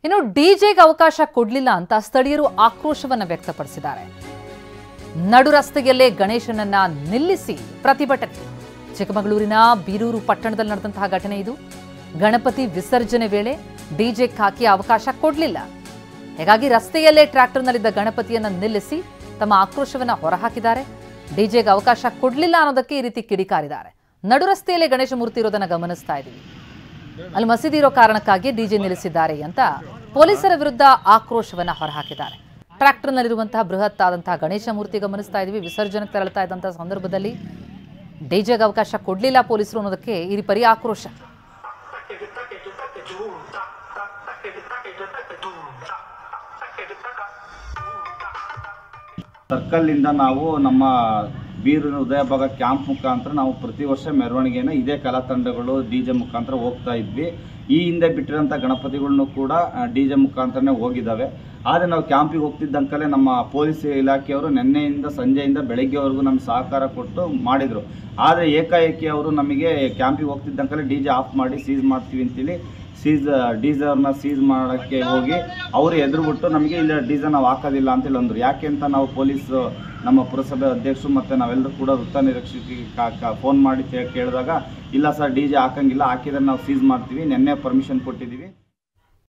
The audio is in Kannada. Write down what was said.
ಇನ್ನು ಡಿಜೆಗೆ ಅವಕಾಶ ಕೊಡಲಿಲ್ಲ ಅಂತ ಸ್ಥಳೀಯರು ಆಕ್ರೋಶವನ್ನ ವ್ಯಕ್ತಪಡಿಸಿದ್ದಾರೆ. ನಡು ರಸ್ತೆಯಲ್ಲೇ ಗಣೇಶನನ್ನ ನಿಲ್ಲಿಸಿ ಪ್ರತಿಭಟನೆ. ಚಿಕ್ಕಮಗಳೂರಿನ ಬೀರೂರು ಪಟ್ಟಣದಲ್ಲಿ ನಡೆದಂತಹ ಘಟನೆ ಇದು. ಗಣಪತಿ ವಿಸರ್ಜನೆ ವೇಳೆ ಡಿಜೆಗೆ ಹಾಕಿ ಅವಕಾಶ ಕೊಡಲಿಲ್ಲ. ಹೀಗಾಗಿ ರಸ್ತೆಯಲ್ಲೇ ಟ್ರ್ಯಾಕ್ಟರ್ನಲ್ಲಿದ್ದ ಗಣಪತಿಯನ್ನ ನಿಲ್ಲಿಸಿ ತಮ್ಮ ಆಕ್ರೋಶವನ್ನ ಹೊರಹಾಕಿದ್ದಾರೆ. ಡಿಜೆಗೆ ಅವಕಾಶ ಕೊಡಲಿಲ್ಲ ಅನ್ನೋದಕ್ಕೆ ಈ ರೀತಿ ಕಿಡಿಕಾರಿದ್ದಾರೆ. ನಡು ರಸ್ತೆಯಲ್ಲೇ ಗಣೇಶ ಮೂರ್ತಿ ಇರೋದನ್ನ ಗಮನಿಸ್ತಾ ಇದ್ದೀವಿ. ಅಲ್ಲಿ ಮಸೀದಿ ಇರೋ ಕಾರಣಕ್ಕಾಗಿ ಡಿಜೆ ನಿಲ್ಲಿಸಿದ್ದಾರೆ ಅಂತ ಪೊಲೀಸರ ವಿರುದ್ಧ ಆಕ್ರೋಶವನ್ನ ಹೊರಹಾಕಿದ್ದಾರೆ. ಟ್ರ್ಯಾಕ್ಟರ್ನಲ್ಲಿರುವಂತಹ ಬೃಹತ್ ಆದಂತಹ ಗಣೇಶ ಮೂರ್ತಿ ಗಮನಿಸ್ತಾ ಇದ್ದೀವಿ. ವಿಸರ್ಜನೆಗೆ ತೆರಳುತ್ತಾ ಇದ್ದಂತಹ ಸಂದರ್ಭದಲ್ಲಿ ಡಿಜೆಗೆ ಅವಕಾಶ ಕೊಡಲಿಲ್ಲ ಪೊಲೀಸರು ಅನ್ನೋದಕ್ಕೆ ಈ ಪರಿ ಆಕ್ರೋಶ. ಸರ್ಕಲ್ನಿಂದ ನಾವು ನಮ್ಮ ಬೀರೂರಿನ ಉದಯ ಭಾಗ ಕ್ಯಾಂಪ್ ಮುಖಾಂತರ ನಾವು ಪ್ರತಿ ವರ್ಷ ಮೆರವಣಿಗೆನ ಇದೇ ಕಲಾ ತಂಡಗಳು ಡಿಜೆ ಮುಖಾಂತರ ಹೋಗ್ತಾ ಇದ್ವಿ. ಈ ಹಿಂದೆ ಬಿಟ್ಟಿರೋಂಥ ಗಣಪತಿಗಳನ್ನು ಕೂಡ ಡಿಜೆ ಮುಖಾಂತರನೇ ಹೋಗಿದ್ದಾವೆ. ಆದರೆ ನಾವು ಕ್ಯಾಂಪಿಗೆ ಹೋಗ್ತಿದ್ದಂಕಲೇ ನಮ್ಮ ಪೊಲೀಸ್ ಇಲಾಖೆಯವರು ನಿನ್ನೆಯಿಂದ ಸಂಜೆಯಿಂದ ಬೆಳಗ್ಗೆವರೆಗೂ ನಮಗೆ ಸಹಕಾರ ಕೊಟ್ಟು ಮಾಡಿದರು. ಆದರೆ ಏಕಾಏಕಿ ಅವರು ನಮಗೆ ಕ್ಯಾಂಪಿಗೆ ಹೋಗ್ತಿದ್ದಂಕಲೇ ಡಿಜೆ ಆಫ್ ಮಾಡಿ ಸೀಸ್ ಮಾಡ್ತೀವಿ ಅಂತೇಳಿ ಡೀಸರ್ನ ಸೀಸ್ ಮಾಡೋಕ್ಕೆ ಹೋಗಿ ಅವರು ಎದುರುಬಿಟ್ಟು ನಮಗೆ ಇಲ್ಲ ಡೀಸರ್ ನಾವು ಹಾಕೋದಿಲ್ಲ ಅಂತೇಳಿ ಅಂದರು. ಯಾಕೆ ಅಂತ ನಾವು ಪೊಲೀಸು ನಮ್ಮ ಪುರಸಭೆ ಅಧ್ಯಕ್ಷರು ಮತ್ತು ನಾವೆಲ್ಲರೂ ಕೂಡ ವೃತ್ತ ನಿರೀಕ್ಷಕಿಗೆ ಫೋನ್ ಮಾಡಿ ಕೇಳಿದಾಗ ಇಲ್ಲ ಸರ್ ಡಿಜೆ ಹಾಕಂಗಿಲ್ಲ, ಹಾಕಿದ್ರೆ ನಾವು ಸೀಸ್ ಮಾಡ್ತೀವಿ, ನಿನ್ನೆ ಪರ್ಮಿಷನ್ ಕೊಟ್ಟಿದ್ದೀವಿ.